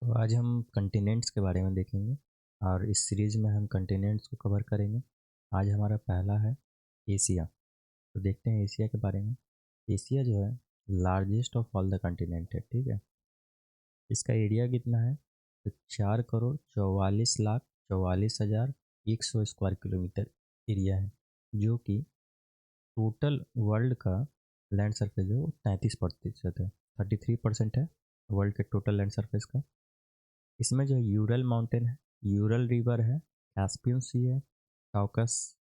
तो आज हम कंटिनेंट्स के बारे में देखेंगे और इस सीरीज़ में हम कंटिनेंट्स को कवर करेंगे। आज हमारा पहला है एशिया। तो देखते हैं एशिया के बारे में। एशिया जो है largest of all the continent है, ठीक है। इसका एरिया कितना है? तो 4,44,44,100 स्क्वायर किलोमीटर एरिया है, जो कि टोटल वर्ल्ड का लैंड सरफेस जो 33% है, 33% है वर्ल्ड के टोटल लैंड सरफेस का। इसमें जो है यूरल माउंटेन है, यूरल रिवर है, कैस्पियन सी है, काउकस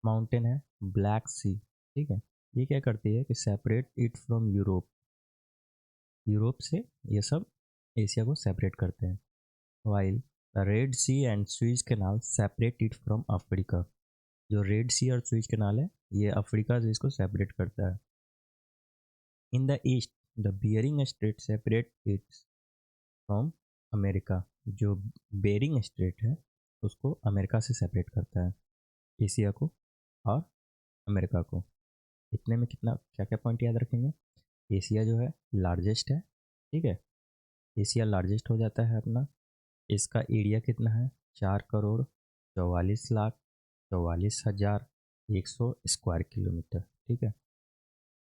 माउंटेन है, ब्लैक सी, ठीक है। ये क्या करती है कि separate it from Europe, Europe से ये सब एशिया को सेपरेट करते हैं। While the Red Sea and Suez canal separate it from Africa. जो रेड सी और स्विज कैनाल है ये अफ्रीका से इसको सेपरेट करता है। In the east the bearing straight separate it from America. जो बेरिंग स्ट्रेट है उसको अमेरिका से सेपरेट करता है, एशिया को और अमेरिका को। इतने में कितना क्या क्या पॉइंट याद रखेंगे? एशिया जो है लार्जेस्ट है, ठीक है। एशिया लार्जेस्ट हो जाता है अपना। इसका एरिया कितना है? 4,44,44,100 स्क्वायर किलोमीटर, ठीक है।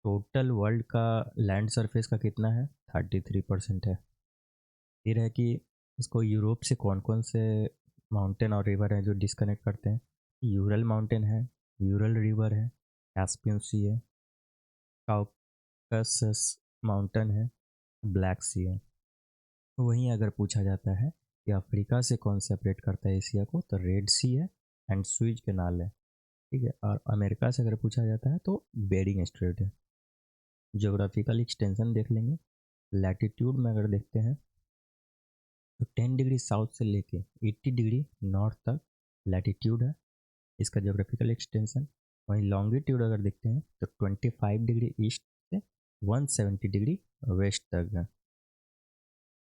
टोटल वर्ल्ड का लैंड सरफेस का कितना है? 33% है। फिर है कि इसको यूरोप से कौन कौन से माउंटेन और रिवर हैं जो डिस्कनेक्ट करते हैं? यूरल माउंटेन है, यूरल रिवर है, कैस्पियन सी है, काउकासस माउंटेन है, ब्लैक सी है। वहीं अगर पूछा जाता है कि अफ्रीका से कौन सेपरेट करता है एशिया को, तो रेड सी है एंड स्विज कैनाल है, ठीक है। और अमेरिका से अगर पूछा जाता है तो बेरिंग स्ट्रेट है। ज्योग्राफिकल एक्सटेंशन देख लेंगे। लैटिट्यूड में अगर देखते हैं तो 10 डिग्री साउथ से लेके 80 डिग्री नॉर्थ तक लैटिट्यूड है इसका ज्योग्राफिकल एक्सटेंशन। वहीं लॉन्गिट्यूड अगर देखते हैं तो 25 डिग्री ईस्ट से 170 डिग्री वेस्ट तक है।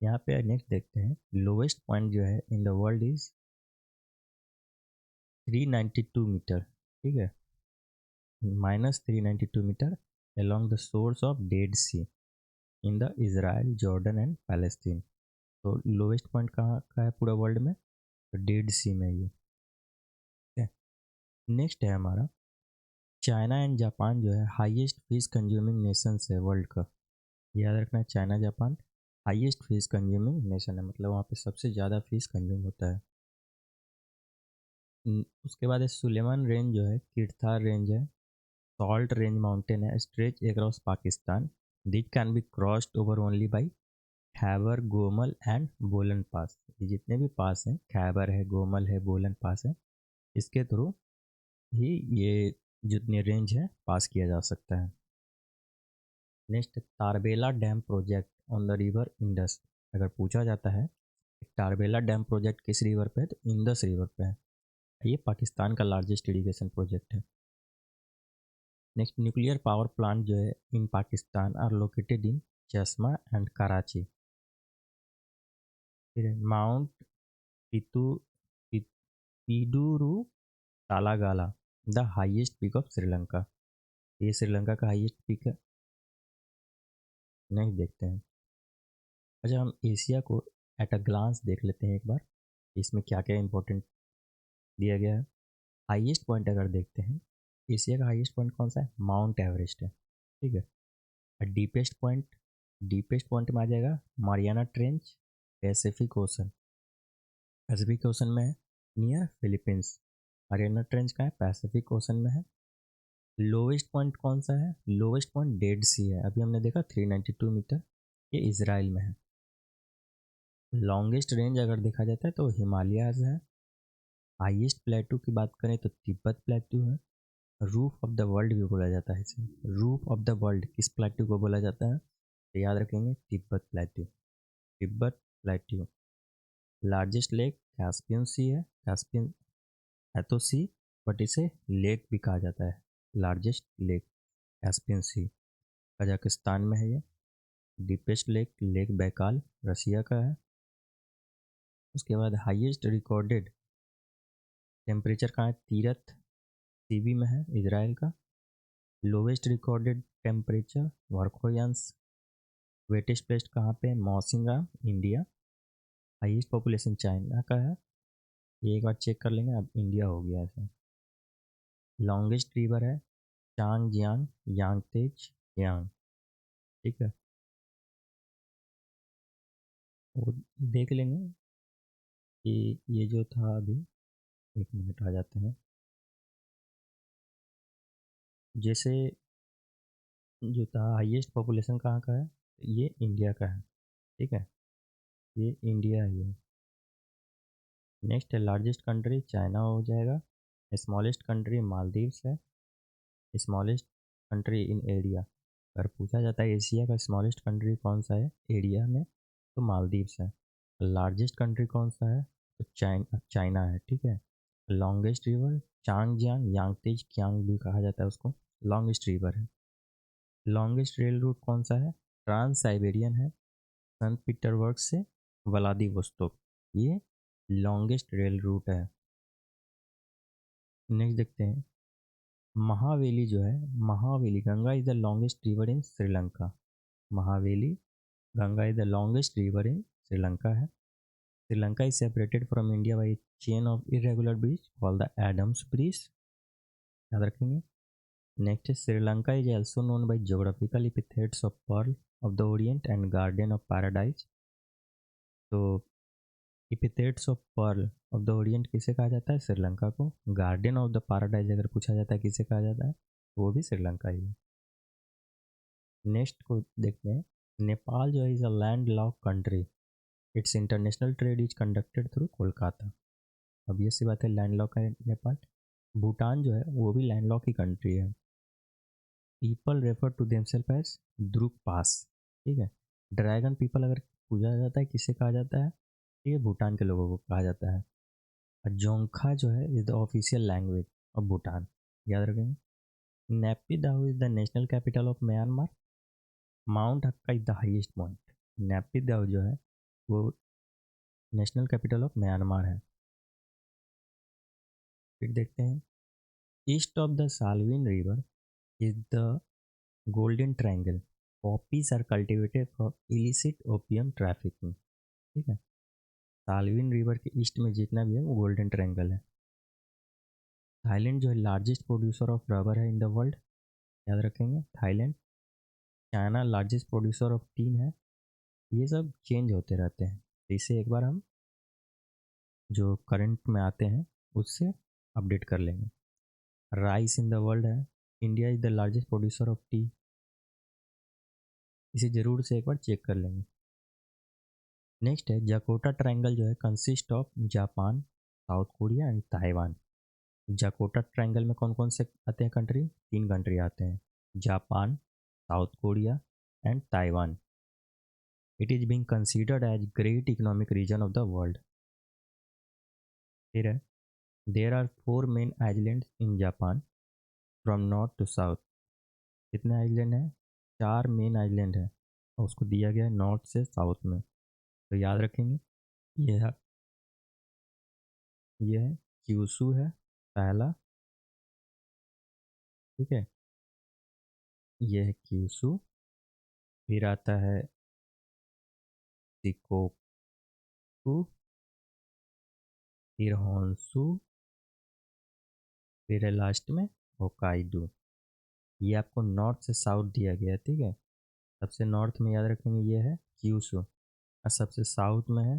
यहाँ पे नेक्स्ट देखते हैं लोवेस्ट पॉइंट जो है in the world is 392 metre, ठीक है, -392 metre along the shores of Dead Sea in the Israel, Jordan and Palestine। तो लोवेस्ट पॉइंट कहाँ का है पूरा वर्ल्ड में? तो डेड सी में ये, ठीक है। नेक्स्ट है हमारा चाइना एंड जापान जो है हाईएस्ट फिश कंज्यूमिंग नेशंस है वर्ल्ड का। याद रखना है, China Japan highest fish consuming nation है, मतलब वहाँ पे सबसे ज़्यादा फिश कंज्यूम होता है। उसके बाद है सुलेमान रेंज जो है, किरथार रेंज है, सॉल्ट रेंज माउंटेन है, stretch across Pakistan. This can be crossed over only by Khyber, Gomal and बोलन पास। ये जितने भी पास हैं, खैबर है, गोमल है, बोलन पास है, इसके थ्रू ही ये जितने रेंज है पास किया जा सकता है। Next Tarbela dam project on the river Indus. अगर पूछा जाता है तारबेला डैम प्रोजेक्ट किस रिवर पे है, तो इंडस रिवर पे है। ये पाकिस्तान का लार्जेस्ट इरिगेशन प्रोजेक्ट है। नेक्स्ट न्यूक्लियर पावर प्लांट जो है in Pakistan are located in Chashma and Karachi. फिर mount Pidurutalagala the highest peak of Sri Lanka. ये श्रीलंका का हाईएस्ट पीक है। नेक्स्ट देखते हैं। अच्छा, हम एशिया को एट अ ग्लांस देख लेते हैं एक बार, इसमें क्या क्या इंपॉर्टेंट दिया गया है। हाईएस्ट पॉइंट अगर देखते हैं, एशिया का हाईएस्ट पॉइंट कौन सा है? माउंट एवरेस्ट है, ठीक है। और डीपेस्ट पॉइंट में आ जाएगा Mariana trench, Pacific ocean. Pacific ocean में है नियर फिलीपींस। मारियाना ट्रेंच का है पैसिफिक ओशन में है। लोवेस्ट पॉइंट कौन सा है? लोवेस्ट पॉइंट डेड सी है, अभी हमने देखा 392 मीटर, ये इजराइल में है। लॉन्गेस्ट रेंज अगर देखा जाता है तो हिमालयाज है। हाईएस्ट प्लेटू की बात करें तो तिब्बत प्लेटू है। रूफ ऑफ द वर्ल्ड भी बोला जाता है इसे। रूफ ऑफ द वर्ल्ड किस प्लेटू को बोला जाता है? तो याद रखेंगे Tibet plateau, Tibet plateau. Largest lake Caspian sea है। कैस्पियन है तो सी, बट इसे लेक भी कहा जाता है। लार्जेस्ट लेक कैस्पियन सी, कजाकिस्तान में है ये। डीपेस्ट लेक लेक बैकाल रसिया का है। उसके बाद हाईएस्ट रिकॉर्डेड टेम्परेचर कहाँ है? तीरथ सीबी में है, इजराइल का। Lowest recorded temperature Verkhoyansk. Wettest place कहाँ पे? Mawsynram, India. Highest population China का है, ये एक बार चेक कर लेंगे। अब इंडिया हो गया ऐसे। लॉन्गेस्ट रिवर है चांग जियांग यांगतेज यांग, ठीक है। वो देख लेंगे कि ये जो था अभी, एक मिनट आ जाते हैं। जैसे जो था हाईएस्ट पॉपुलेशन कहाँ का है, ये इंडिया का है, ठीक है। ये इंडिया है ये। नेक्स्ट है लार्जेस्ट कंट्री, चाइना हो जाएगा। स्मॉलेस्ट कंट्री मालदीव्स है। स्मॉलेस्ट कंट्री इन एरिया, अगर पूछा जाता है एशिया का स्मॉलेस्ट कंट्री कौन सा है एरिया में, तो मालदीव्स है। लार्जेस्ट कंट्री कौन सा है, तो चाइना है, ठीक है। लॉन्गेस्ट रिवर चांग जियांग यांगतेज कियांग भी कहा जाता है उसको, लॉन्गेस्ट रिवर है। लॉन्गेस्ट रेल रूट कौन सा है, ट्रांस साइबेरियन है, संत पीटरबर्ग से व्लादिवोस्तोक, ये लॉन्गेस्ट रेल रूट है। नेक्स्ट देखते हैं, महावेली जो है, Mahaweli Ganga is the longest river in Sri Lanka. Mahaweli Ganga is the longest river in Sri Lanka है। Sri Lanka is separated from India by chain of irregular bridge called the Adam's bridge, याद रखेंगे। Next Sri Lanka is also known by geographical epithets of pearl of the orient and garden of paradise. तो epithets of pearl of the Orient किसे कहा जाता है, श्रीलंका को। Garden of the paradise अगर पूछा जाता है किसे कहा जाता है, वो भी श्रीलंका ही है। नेक्स्ट को देखते हैं, नेपाल जो है is a land lock country, it's international trade is conducted through Kolkata. अब ये सी बात है, लैंड लॉक है नेपाल। भूटान जो है वो भी लैंड लॉक की कंट्री है। People refer to themselves as Drukpa, ठीक है। ड्रैगन पीपल अगर पूछा जाता है किसे कहा जाता है, ये भूटान के लोगों को कहा जाता है। और जोंगखा जो है is the official language of Bhutan, याद रखेंगे। Naypyidaw is the national capital of Myanmar. Mount Hakka is the highest point. Naypyidaw जो है वो नेशनल कैपिटल ऑफ म्यांमार है। फिर देखते हैं, east of the Salween river is the golden triangle, poppies are cultivated for illicit opium trafficking, ठीक है। Salvin river के ईस्ट में जितना भी है वो गोल्डन ट्रायंगल है। थाईलैंड जो है लार्जेस्ट प्रोड्यूसर ऑफ रबर है इन द वर्ल्ड, याद रखेंगे Thailand. China largest producer of tin है। ये सब चेंज होते रहते हैं, तो इसे एक बार हम जो करंट में आते हैं उससे अपडेट कर लेंगे। राइस इन द वर्ल्ड है, India is the largest producer of T, इसे ज़रूर से एक बार चेक कर लेंगे। नेक्स्ट है जाकोटा ट्रायंगल जो है consist of Japan, South Korea and Taiwan. Jakota triangle में कौन कौन से आते हैं कंट्री, 3 कंट्री आते हैं, Japan, South Korea and Taiwan. It is being considered as great economic region of the world. फिर है, there are 4 main islands in Japan from north to south. कितने आइलैंड हैं, 4 मेन आइलैंड है और उसको दिया गया है नॉर्थ से साउथ में, तो याद रखेंगे। ये है, ये है क्यूसू है पहला, ठीक है। ये है क्यूसू। फिर आता है सिकोकू, फिर होन्सू, फिर है लास्ट में होकाइडो। ये आपको नॉर्थ से साउथ दिया गया है, ठीक है। सबसे नॉर्थ में याद रखेंगे ये है क्यूसू और सबसे साउथ में है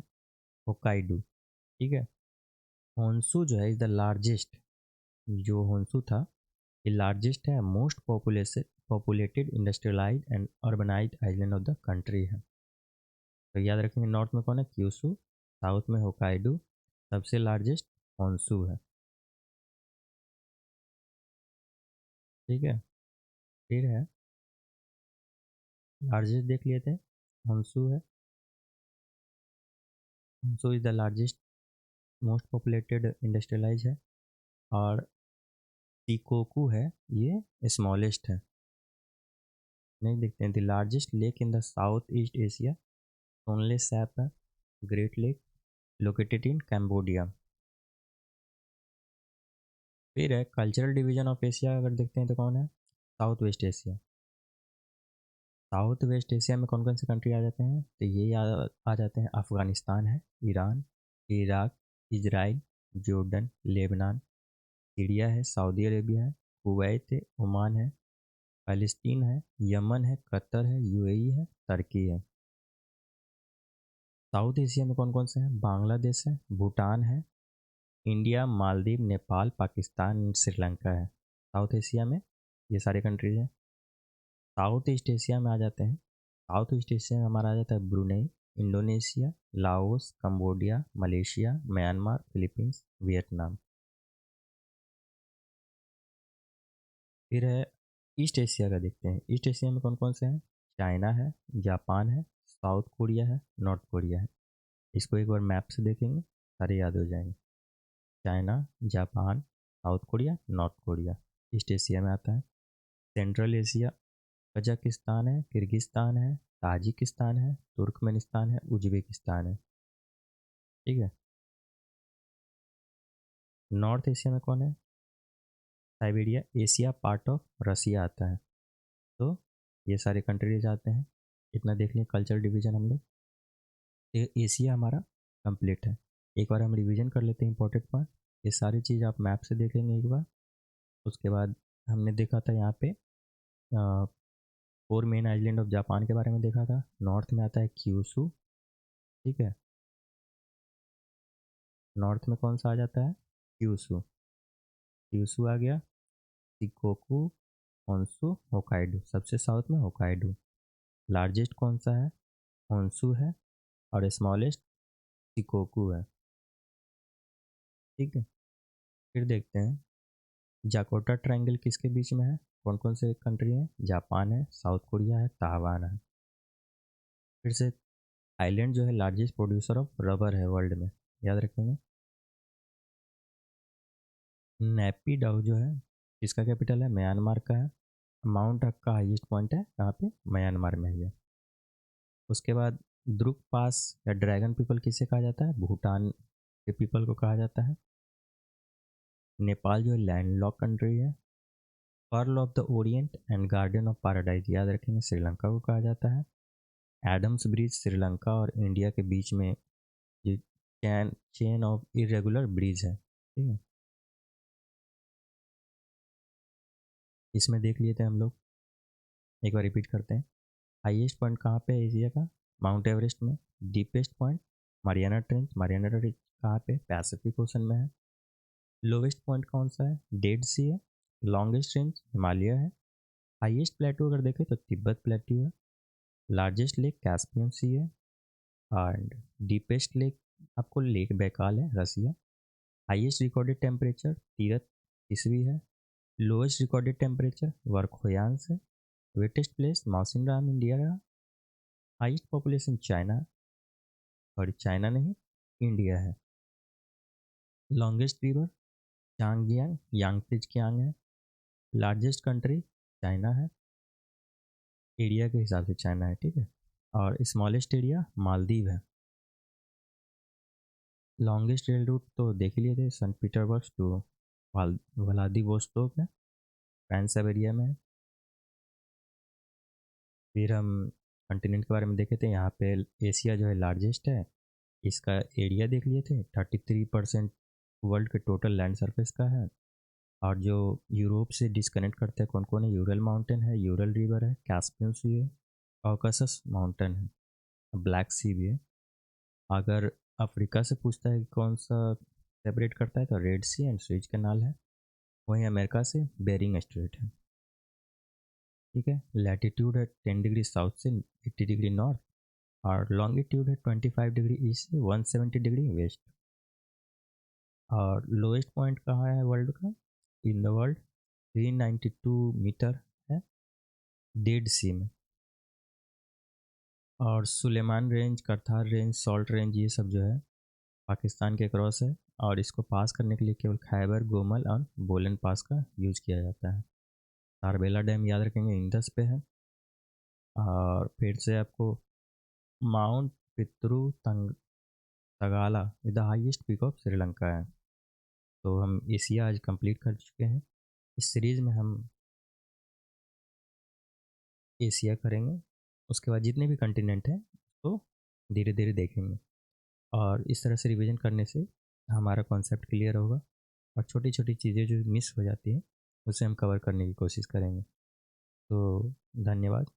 होकाइडो, ठीक है। होन्सू जो है इज़ द लार्जेस्ट, जो होन्सू था ये लार्जेस्ट है, most populated industrialised and urbanised island of the country है। तो याद रखेंगे नॉर्थ में कौन है क्यूसू, साउथ में होकाइडो, सबसे लार्जेस्ट होन्सू है, ठीक है। फिर है लार्जेस्ट देख लिए थे, होन्सू है। Honshu is the largest most populated industrialise है। और टीकोकू है ये स्मॉलेस्ट है। नहीं देखते हैं, the largest lake in the south east Asia, Tonle Sap है, great lake located in Cambodia. फिर है कल्चरल डिवीजन ऑफ एशिया, अगर देखते हैं तो कौन है, south west Asia. South west Asia में कौन कौन से कंट्री आ जाते हैं, तो ये आ जाते हैं, अफ़गानिस्तान है, Iran, Iraq, Israel, Jordan, Lebanon, Syria है, सऊदी अरेबिया है, कुवैत है, ओमान है, फ़लस्तीन है, यमन है, कतर है, यूएई है, तुर्की है। साउथ एशिया में कौन कौन से हैं, बांग्लादेश है, भूटान है, इंडिया, मालदीव, नेपाल, पाकिस्तान, श्रीलंका है। साउथ एशिया में ये सारे कंट्रीज हैं। साउथ ईस्ट एशिया में आ जाते हैं, साउथ ईस्ट एशिया में हमारा आ जाता है Brunei, Indonesia, Laos, Cambodia, Malaysia, Myanmar, Philippines, Vietnam. फिर है ईस्ट एशिया का, देखते हैं ईस्ट एशिया में कौन कौन से हैं, चाइना है, जापान है, साउथ कोरिया है, नॉर्थ कोरिया है। इसको एक बार मैप से देखेंगे, सारे याद हो जाएंगे। China, Japan, South Korea, North Korea East Asia में आता है। सेंट्रल एशिया, कजाकिस्तान है, किर्गिस्तान है, ताजिकिस्तान है, तुर्कमेनिस्तान है, उज्बेकिस्तान है। ठीक है। नॉर्थ एशिया में कौन है, Siberia, Asia part of Russia आता है। तो ये सारे कंट्रीज आते हैं। इतना देख लें कल्चरल डिवीजन हम लोग। ये एशिया हमारा कंप्लीट है। एक बार हम रिवीजन कर लेते हैं इंपॉर्टेंट पॉइंट। ये सारी चीज़ आप मैप से देखेंगे एक बार। उसके बाद हमने देखा था यहाँ पे 4 मेन आइलैंड ऑफ जापान के बारे में देखा था। नॉर्थ में आता है क्यूशू। ठीक है, नॉर्थ में कौन सा आ जाता है, क्यूशू। क्यूशू आ गया, शिकोकू, होन्शु, होकाइडो। सबसे साउथ में होकाइडो। लार्जेस्ट कौन सा है, होन्शु है, और स्मॉलेस्ट शिकोकू है। ठीक है। फिर देखते हैं जाकोटा ट्रायंगल किसके बीच में है, कौन कौन से कंट्री हैं, जापान है, साउथ कोरिया है, ताइवान है। फिर से आइलैंड जो है लार्जेस्ट प्रोड्यूसर ऑफ रबर है वर्ल्ड में, याद रखेंगे। नेपीडाउ जो है इसका कैपिटल है, म्यांमार का है। माउंट हक का हाईएस्ट पॉइंट है कहाँ पे, म्यांमार में है। उसके बाद द्रुक पास या ड्रैगन पीपल किसे कहा जाता है, भूटान के पीपल को कहा जाता है। नेपाल जो है लैंडलॉक कंट्री है। Perl of the orient and garden of paradise, याद रखेंगे, श्रीलंका को कहा जाता है। एडम्स ब्रिज श्रीलंका और इंडिया के बीच में ये चेन ऑफ इरेगुलर ब्रिज है। ठीक है, इसमें देख लिए थे हम लोग, एक बार रिपीट करते हैं। हाईएस्ट पॉइंट कहाँ पे है एशिया का, माउंट एवरेस्ट में। Deepest point Mariana trench, Mariana trench कहाँ पे, पैसिफिक ओशन में है। लोवेस्ट पॉइंट कौन सा है, डेड सी है। लॉन्गेस्ट रेंज हिमालय है। हाईएस्ट प्लेटू अगर देखें तो तिब्बत प्लेटू है। लार्जेस्ट लेक कैस्पियन सी है। एंड डीपेस्ट लेक आपको लेक बैकाल है, रसिया। हाईएस्ट रिकॉर्डेड टेम्परेचर तीरथ ईस्वी है। लोएस्ट रिकॉर्डेड टेम्परेचर वर्कहोयांस है। वेटेस्ट प्लेस मौसिनराम इंडिया का। Highest population China, sorry China नहीं, इंडिया है। लॉन्गेस्ट रिवर चांगजियांग यांगत्रिज कियांग है। लार्जेस्ट कंट्री चाइना है, एरिया के हिसाब से चाइना है। ठीक है, और स्मॉलेस्ट एरिया मालदीव है। लॉन्गेस्ट रेल रूट तो देख ही लिए थे, सेंट पीटरबर्ग टू व्लादिवोस्तोक है, फ्रांस साइबेरिया में है। फिर हम कंटिनेंट के बारे में देखे थे, यहाँ पे एशिया जो है लार्जेस्ट है। इसका एरिया देख लिए थे, 33% वर्ल्ड के टोटल लैंड सरफेस का है। और जो यूरोप से डिस्कनेक्ट करते हैं कौन कौन है, यूरल माउंटेन है, यूरल रिवर है, कैस्पियन सी है, कॉकसस माउंटेन है, ब्लैक सी भी है। अगर अफ्रीका से पूछता है कि कौन सा सेपरेट करता है, तो Red Sea and Suez canal है। वहीं अमेरिका से बेरिंग स्ट्रेट है। ठीक है, लैटिट्यूड है 10 डिग्री साउथ से 80 डिग्री नॉर्थ, और लॉन्गिट्यूड है 25 डिग्री ईस्ट से 170 डिग्री वेस्ट। और लोएस्ट पॉइंट कहाँ है वर्ल्ड का, इन द वर्ल्ड 392 मीटर है, डेड सी में। और Sulaiman range, Kirthar range, salt range, ये सब जो है पाकिस्तान के क्रॉस है। और इसको पास करने के लिए केवल खैबर, गोमल और बोलन पास का यूज़ किया जाता है। तारबेला डैम याद रखेंगे इंडस पे है। और फिर से आपको mount Pidurutalagala the highest peak of Sri Lanka है। तो हम एशिया आज कंप्लीट कर चुके हैं। इस सीरीज़ में हम एशिया करेंगे। उसके बाद जितने भी कंटिनेंट हैं तो धीरे धीरे देखेंगे, और इस तरह से रिवीजन करने से हमारा कॉन्सेप्ट क्लियर होगा, और छोटी छोटी चीज़ें जो मिस हो जाती हैं उसे हम कवर करने की कोशिश करेंगे। तो धन्यवाद।